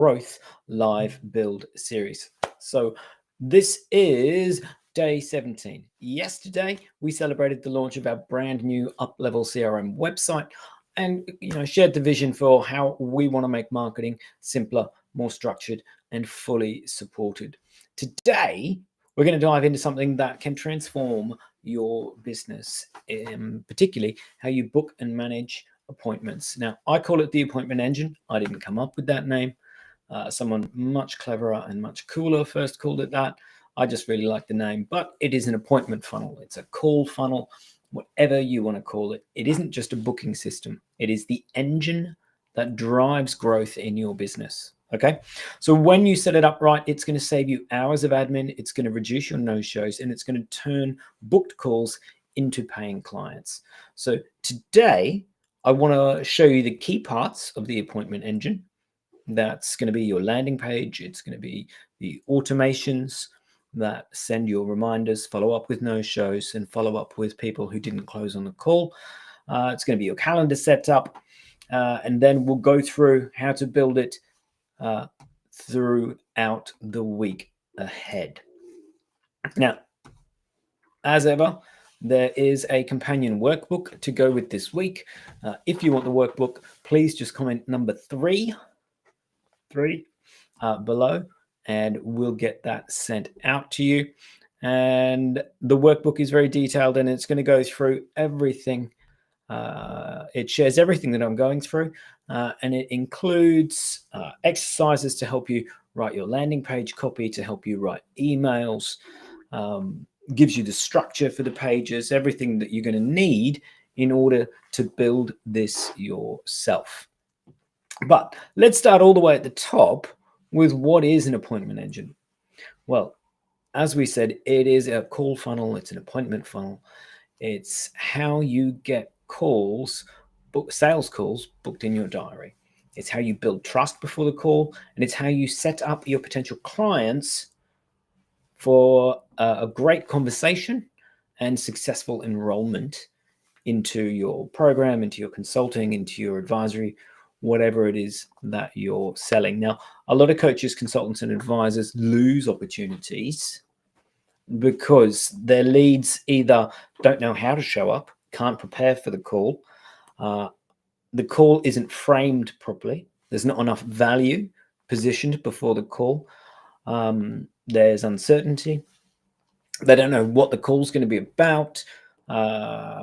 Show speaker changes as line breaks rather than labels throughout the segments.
Growth Live Build series. So this is day 17. Yesterday, we celebrated the launch of our brand new Uplevel CRM website and shared the vision for how we want to make marketing simpler, more structured, and fully supported. Today, we're going to dive into something that can transform your business, particularly how you book and manage appointments. Now, I call it the appointment engine. I didn't come up with that name. Someone much cleverer and much cooler first called it that. I just really like the name, but it is an appointment funnel. It's a call funnel, whatever you want to call it. It isn't just a booking system. It is the engine that drives growth in your business. Okay. So when you set it up right, it's going to save you hours of admin. It's going to reduce your no-shows, and it's going to turn booked calls into paying clients. So today, I want to show you the key parts of the appointment engine. That's going to be your landing page. It's going to be the automations that send your reminders, follow up with no-shows, and follow up with people who didn't close on the call. It's going to be your calendar setup. And then we'll go through how to build it throughout the week ahead. Now, as ever, there is a companion workbook to go with this week. If you want the workbook, please just comment number 3 below, and we'll get that sent out to you. And the workbook is very detailed, and it's going to go through everything. It shares everything that I'm going through, and it includes exercises to help you write your landing page copy, to help you write emails, gives you the structure for the pages, everything that you're going to need in order to build this yourself. But let's start all the way at the top with what is an appointment engine. Well, as we said, it is a call funnel. It's an appointment funnel. It's how you get calls, sales calls booked in your diary. It's how you build trust before the call, and it's how you set up your potential clients for a great conversation and successful enrollment into your program, into your consulting, into your advisory, whatever it is that you're selling. Now, a lot of coaches, consultants, and advisors lose opportunities because their leads either don't know how to show up, can't prepare for the call isn't framed properly, there's not enough value positioned before the call, there's uncertainty, they don't know what the call's going to be about.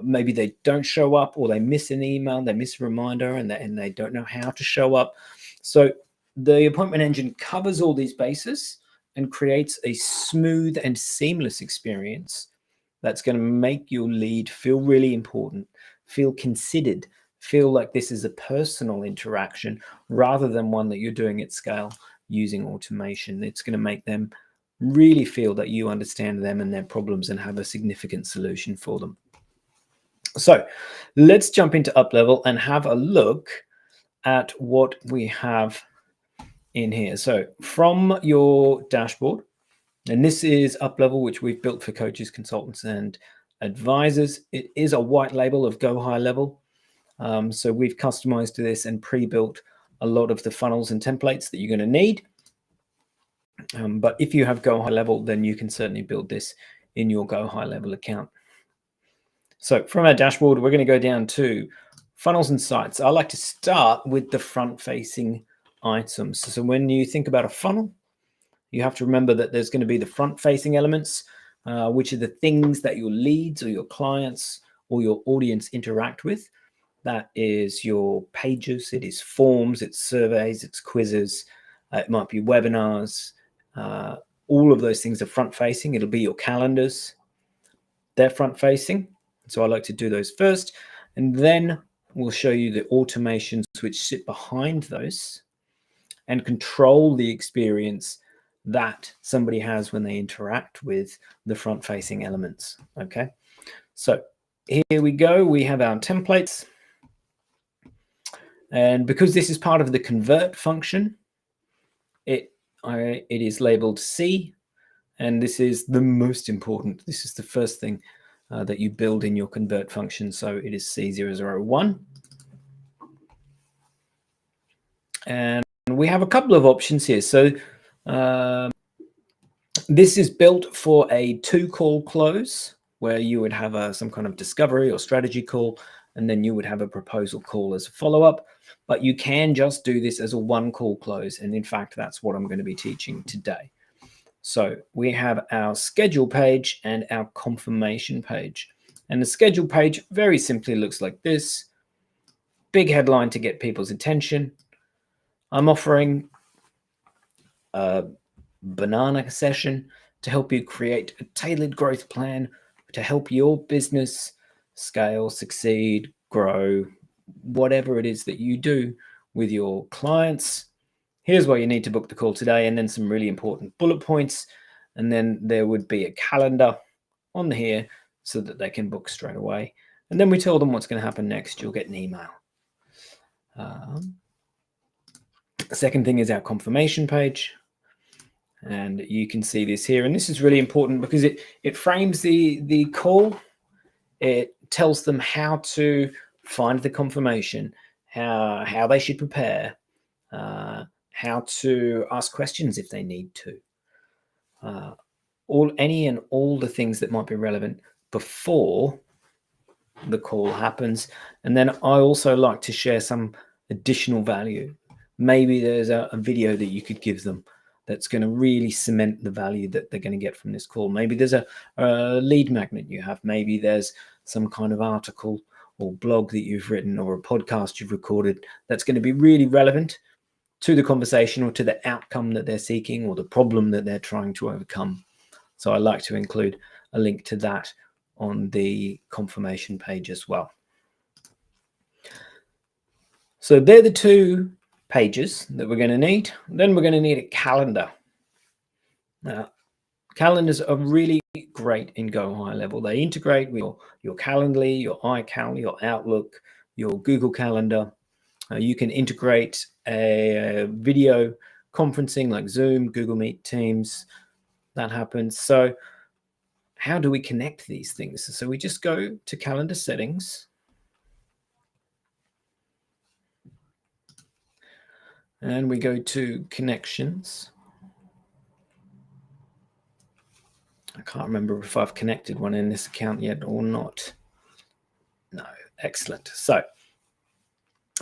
Maybe they don't show up, or they miss an email, they miss a reminder, and they don't know how to show up. So the appointment engine covers all these bases and creates a smooth and seamless experience that's going to make your lead feel really important, feel considered, feel like this is a personal interaction rather than one that you're doing at scale using automation. It's going to make them really feel that you understand them and their problems and have a significant solution for them. So let's jump into Uplevel and have a look at what we have in here. So from your dashboard, and this is Uplevel, which we've built for coaches, consultants, and advisors. It is a white label of Go High Level. So we've customized this and pre-built a lot of the funnels and templates that you're going to need. But if you have Go High Level, then you can certainly build this in your Go High Level account. So from our dashboard, we're going to go down to funnels and sites. I like to start with the front-facing items. So when you think about a funnel, you have to remember that there's going to be the front-facing elements, which are the things that your leads or your clients or your audience interact with. That is your pages, it is forms, it's surveys, it's quizzes, it might be webinars. All of those things are front-facing. It'll be your calendars. They're front-facing. So I like to do those first. And then we'll show you the automations which sit behind those and control the experience that somebody has when they interact with the front-facing elements. Okay, so here we go. We have our templates. And because this is part of the convert function, it is labeled C, and this is the most important. This is the first thing that you build in your convert function. So it is C001. And we have a couple of options here. So this is built for a 2-call close, where you would have some kind of discovery or strategy call, and then you would have a proposal call as a follow-up. But you can just do this as a 1-call close. And in fact, that's what I'm going to be teaching today. So we have our schedule page and our confirmation page. And the schedule page very simply looks like this. Big headline to get people's attention. I'm offering a banana session to help you create a tailored growth plan to help your business scale, succeed, grow, whatever it is that you do with your clients. Here's why you need to book the call today, and then some really important bullet points. And then there would be a calendar on here so that they can book straight away. And then we tell them what's going to happen next. You'll get an email. The second thing is our confirmation page. And you can see this here. And this is really important because it frames the call. It tells them how to find the confirmation, how they should prepare, how to ask questions if they need to. Any and all the things that might be relevant before the call happens. And then I also like to share some additional value. Maybe there's a video that you could give them that's going to really cement the value that they're going to get from this call. Maybe there's a lead magnet you have. Maybe there's some kind of article or blog that you've written or a podcast you've recorded that's going to be really relevant to the conversation or to the outcome that they're seeking or the problem that they're trying to overcome. So I like to include a link to that on the confirmation page as well. So they're the 2 pages that we're going to need. Then we're going to need a calendar. Now, calendars are really great in Go High Level. They integrate with your Calendly, your iCal, your Outlook, your Google Calendar. You can integrate a video conferencing like Zoom, Google Meet, Teams. That happens. So how do we connect these things? So we just go to calendar settings. And we go to connections. I can't remember if I've connected one in this account yet or not. No, excellent. So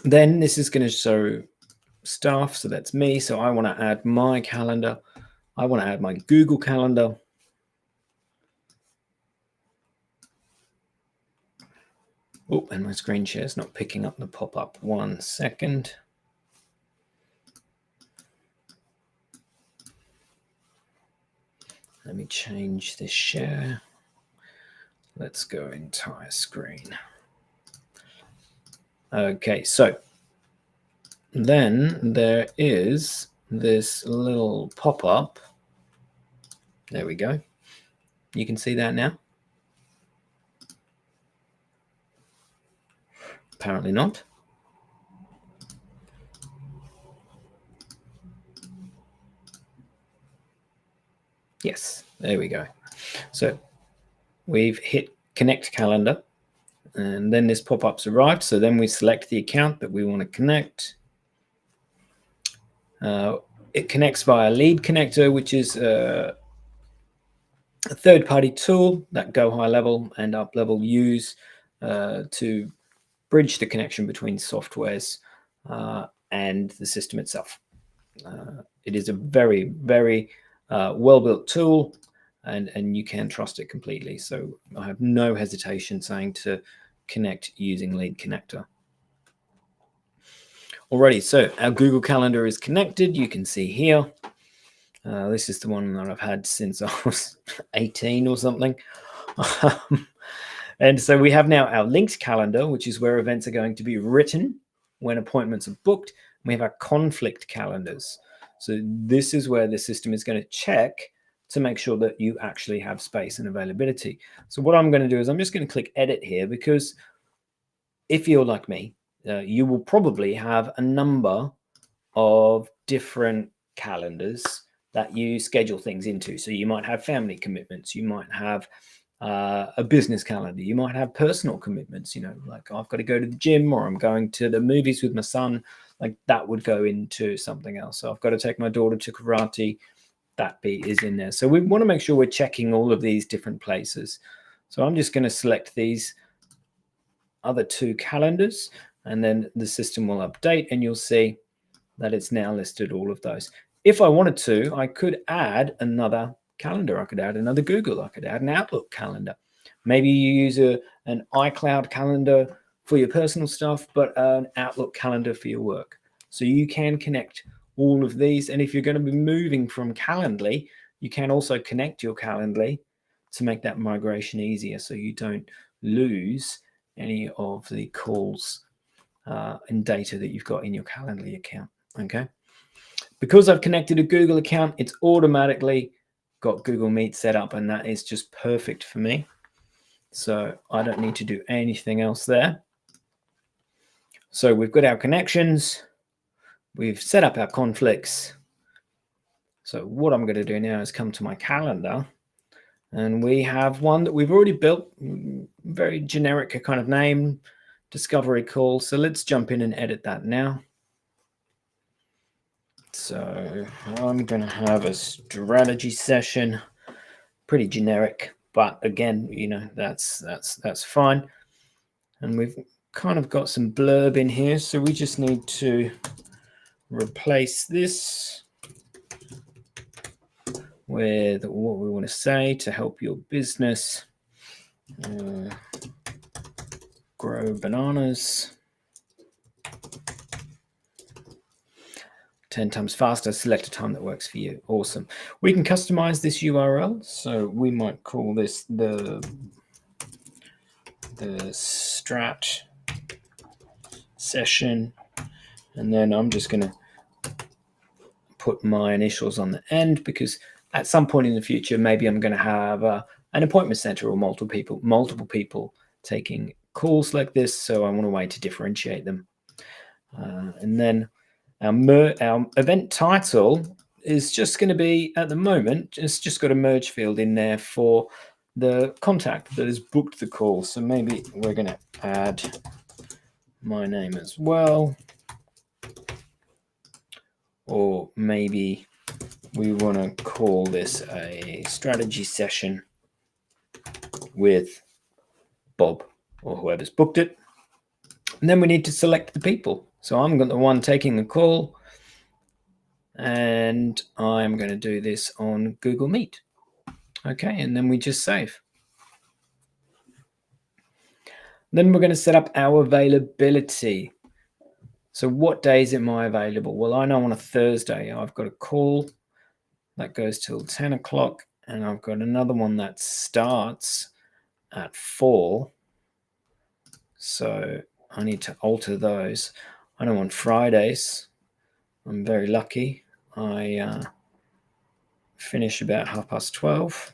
then this is going to show staff. So that's me. So I want to add my calendar. I want to add my Google Calendar. Oh, and my screen share is not picking up the pop-up. 1 second. Let me change this share. Let's go entire screen. Okay, so then there is this little pop-up. There we go. You can see that now. Apparently not. Yes, there we go. So we've hit connect calendar, and then this pop-up's arrived. So then we select the account that we want to connect. It connects via Lead Connector, which is a third-party tool that Go High Level and Uplevel use to bridge the connection between softwares and the system itself. It is a very, very well-built tool, and you can trust it completely. So I have no hesitation saying to connect using Lead Connector. Alrighty, so our Google Calendar is connected. You can see here. This is the one that I've had since I was 18 or something. And so we have now our linked calendar, which is where events are going to be written when appointments are booked. We have our conflict calendars. So this is where the system is going to check to make sure that you actually have space and availability. So what I'm going to do is I'm just going to click edit here, because if you're like me, you will probably have a number of different calendars that you schedule things into. So you might have family commitments, you might have a business calendar, you might have personal commitments, like I've got to go to the gym, or I'm going to the movies with my son. like that would go into something else. So I've got to take my daughter to karate. That bit is in there. So we want to make sure we're checking all of these different places. So I'm just going to select these other two calendars, and then the system will update, and you'll see that it's now listed all of those. If I wanted to, I could add another calendar. I could add another Google. I could add an Outlook calendar. Maybe you use an iCloud calendar for your personal stuff, but an Outlook calendar for your work. So you can connect all of these. And if you're going to be moving from Calendly, you can also connect your Calendly to make that migration easier, so you don't lose any of the calls and data that you've got in your Calendly account. Okay. Because I've connected a Google account, it's automatically got Google Meet set up, and that is just perfect for me. So I don't need to do anything else there. So we've got our connections. We've set up our conflicts. So what I'm going to do now is come to my calendar, and we have one that we've already built, very generic kind of name, discovery call. So let's jump in and edit that now. So I'm going to have a strategy session, pretty generic, but again, you know, that's fine. And we've kind of got some blurb in here, so we just need to replace this with what we want to say to help your business grow bananas 10 times faster. Select a time that works for you. Awesome. We can customize this URL. So we might call this the strat session. And then I'm just going to put my initials on the end, because at some point in the future, maybe I'm going to have an appointment center or multiple people taking calls like this. So I want a way to differentiate them. And then our event title is just going to be, at the moment, it's just got a merge field in there for the contact that has booked the call. So maybe we're going to add my name as well. Or maybe we want to call this a strategy session with Bob or whoever's booked it. And then we need to select the people. So I'm the one taking the call, and I'm going to do this on Google Meet. Okay, and then we just save. Then we're going to set up our availability. So what days am I available? Well, I know on a Thursday I've got a call that goes till 10 o'clock, and I've got another one that starts at 4. So I need to alter those. I know on Fridays, I'm very lucky. I finish about 12:30.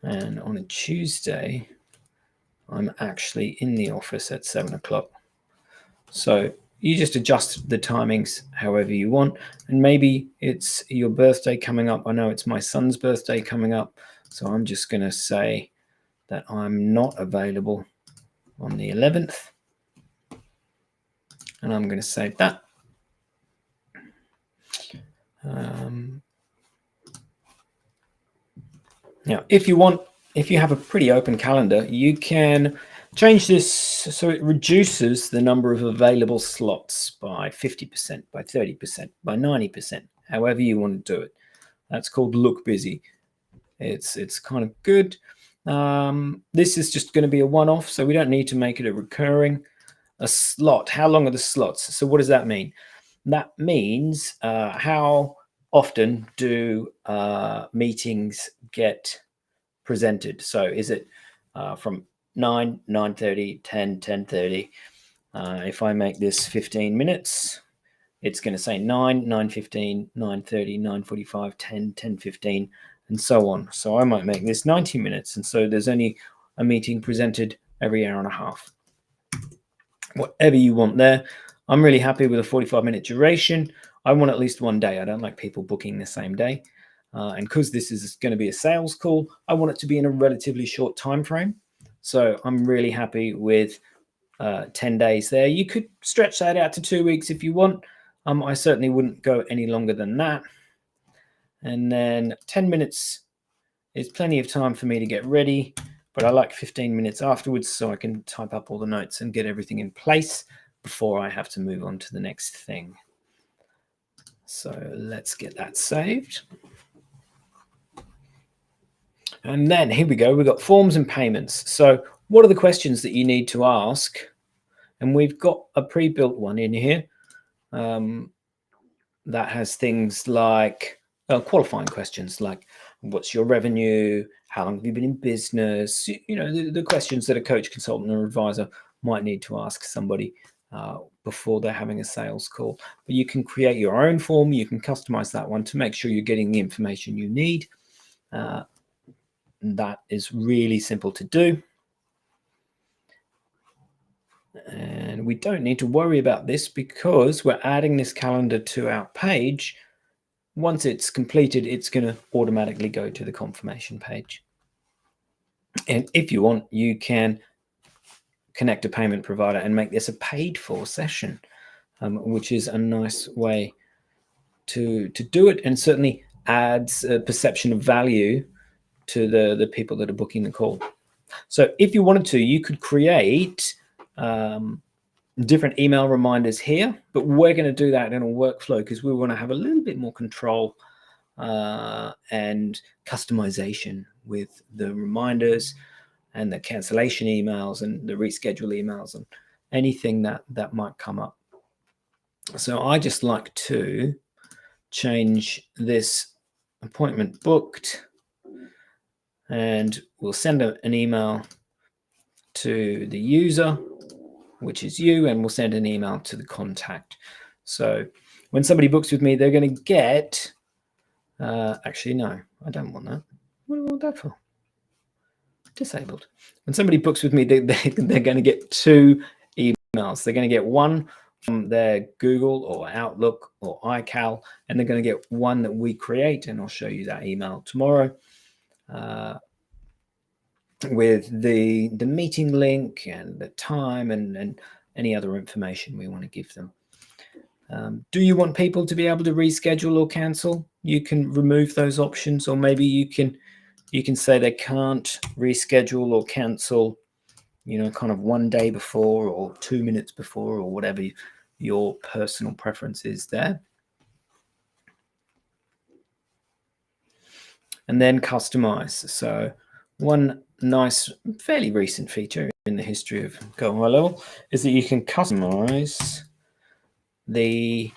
And on a Tuesday, I'm actually in the office at 7 o'clock. So you just adjust the timings however you want. And maybe it's your birthday coming up. I know it's my son's birthday coming up. So I'm just going to say that I'm not available on the 11th. And I'm going to save that. Now, if you have a pretty open calendar, you can change this so it reduces the number of available slots by 50%, by 30%, by 90%, however you want to do it. That's called look busy. It's kind of good. This is just going to be a one-off, so we don't need to make it a recurring. A slot, how long are the slots? So what does that mean? That means how often do meetings get presented? So is it from 9, 9:30, 10, 10:30? If I make this 15 minutes, it's going to say 9, 9:15, 9:30, 9:45, 10, 10:15, and so on. So I might make this 90 minutes. And so there's only a meeting presented every hour and a half. Whatever you want there. I'm really happy with a 45-minute duration. I want at least one day. I don't like people booking the same day. And because this is going to be a sales call, I want it to be in a relatively short time frame. So I'm really happy with 10 days there. You could stretch that out to 2 weeks if you want. I certainly wouldn't go any longer than that. And then 10 minutes is plenty of time for me to get ready, but I like 15 minutes afterwards so I can type up all the notes and get everything in place before I have to move on to the next thing. So let's get that saved. And then here we go. We've got forms and payments. So what are the questions that you need to ask? And we've got a pre-built one in here that has things like qualifying questions like what's your revenue, how long have you been in business, the questions that a coach, consultant, or advisor might need to ask somebody before they're having a sales call. But you can create your own form. You can customize that one to make sure you're getting the information you need. That is really simple to do. And we don't need to worry about this because we're adding this calendar to our page. Once it's completed, it's going to automatically go to the confirmation page. And if you want, you can connect a payment provider and make this a paid for session, which is a nice way to do it, and certainly adds a perception of value to the people that are booking the call. So if you wanted to, you could create different email reminders here, but we're going to do that in a workflow because we want to have a little bit more control and customization with the reminders and the cancellation emails and the reschedule emails and anything that might come up. So I just like to change this appointment booked, and we'll send an email to the user, which is you, and we'll send an email to the contact. So when somebody books with me, they're going to get, actually, no, I don't want that. What do I want that for? Disabled. When somebody books with me, they're going to get 2 emails. They're going to get one from their Google or Outlook or iCal, and they're going to get one that we create, and I'll show you that email tomorrow. With the meeting link and the time and any other information we want to give them. Do you want people to be able to reschedule or cancel? You can remove those options, or maybe you can say they can't reschedule or cancel, kind of 1 day before or 2 minutes before, or whatever your personal preference is there. And then customize. So one nice, fairly recent feature in the history of Go High Level is that you can customize the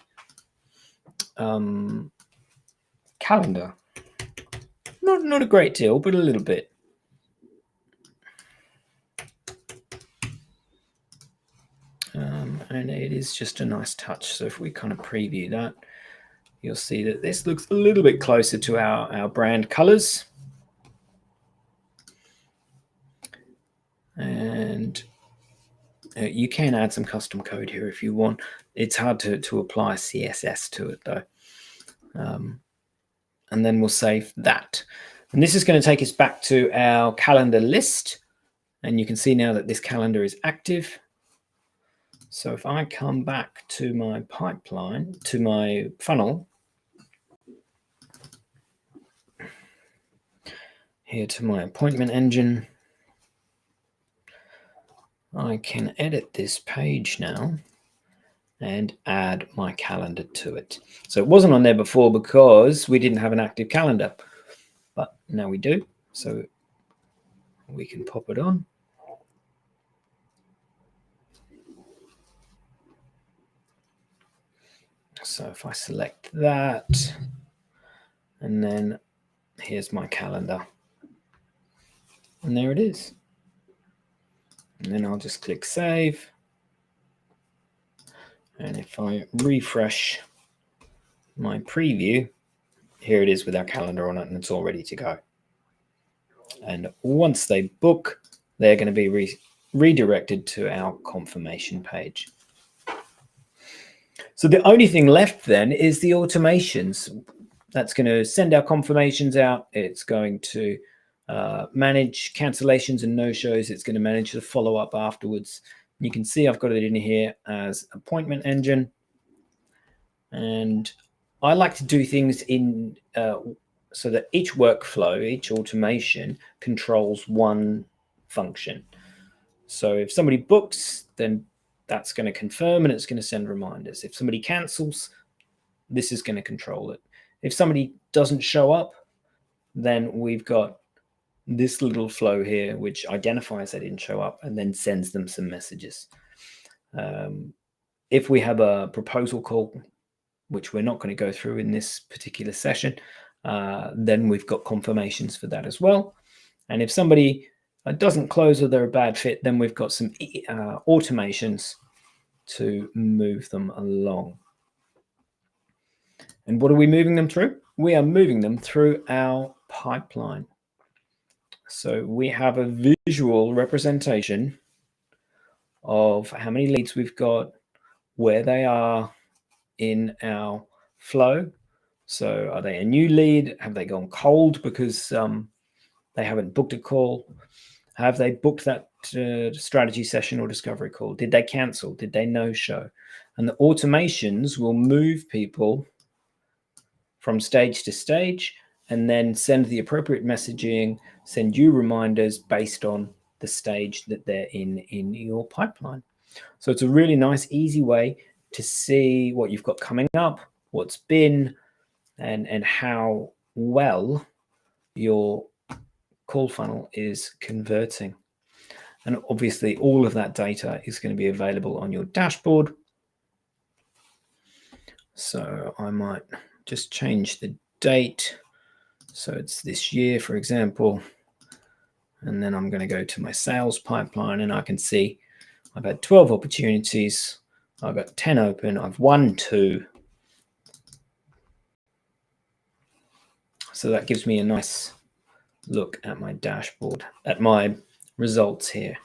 calendar. Not a great deal, but a little bit. And it is just a nice touch. So if we kind of preview that, you'll see that this looks a little bit closer to our brand colors. And you can add some custom code here if you want. It's hard to apply CSS to it though. And then we'll save that. And this is going to take us back to our calendar list. And you can see now that this calendar is active. So if I come back to my pipeline, to my funnel, here to my appointment engine, I can edit this page now and add my calendar to it. So it wasn't on there before because we didn't have an active calendar, but now we do. So we can pop it on. So if I select that, and then here's my calendar, and there it is. And then I'll just click save. And if I refresh my preview, here it is with our calendar on it, and it's all ready to go. And once they book, they're going to be redirected to our confirmation page. So the only thing left then is the automations. That's going to send our confirmations out. It's going to manage cancellations and no-shows. It's going to manage the follow-up afterwards. You can see I've got it in here as appointment engine. And I like to do things in so that each workflow, each automation controls one function. So if somebody books, then that's going to confirm and it's going to send reminders. If somebody cancels, this is going to control it. If somebody doesn't show up, then we've got this little flow here, which identifies they didn't show up and then sends them some messages. If we have a proposal call, which we're not going to go through in this particular session, then we've got confirmations for that as well. And if somebody doesn't close or they're a bad fit, then we've got some automations to move them along. And what are we moving them through? We are moving them through our pipeline. So we have a visual representation of how many leads we've got, where they are in our flow. So are they a new lead? Have they gone cold because they haven't booked a call? Have they booked that strategy session or discovery call? Did they cancel? Did they no-show? And the automations will move people from stage to stage and then send the appropriate messaging, send you reminders based on the stage that they're in your pipeline. So it's a really nice, easy way to see what you've got coming up, what's been, and how well your call funnel is converting. And obviously all of that data is going to be available on your dashboard. So I might just change the date. So it's this year, for example. And then I'm going to go to my sales pipeline and I can see I've had 12 opportunities. I've got 10 open. I've won 2. So that gives me a nice look at my dashboard, at my results here.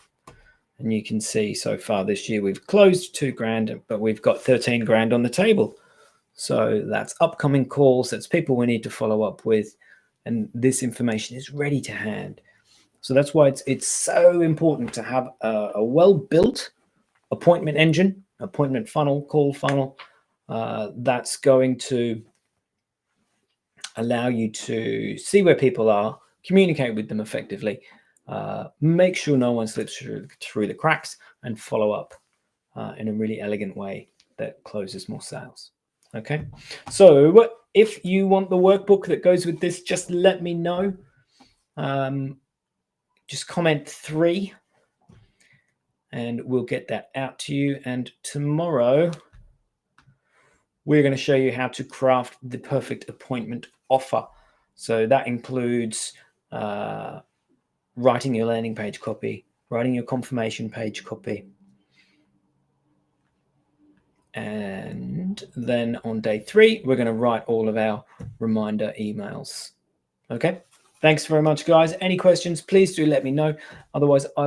And you can see so far this year we've closed 2 grand, but we've got 13 grand on the table. So that's upcoming calls, that's people we need to follow up with, and this information is ready to hand. So that's why it's so important to have a well-built appointment engine, appointment funnel, call funnel, that's going to allow you to see where people are, communicate with them effectively, make sure no one slips through the cracks, and follow up in a really elegant way that closes more sales. Okay, so if you want the workbook that goes with this, just let me know. Just comment 3 and we'll get that out to you. And tomorrow we're going to show you how to craft the perfect appointment offer. So that includes writing your landing page copy, writing your confirmation page copy. And then on day 3, we're going to write all of our reminder emails. Okay. Thanks very much, guys. Any questions, please do let me know. Otherwise, I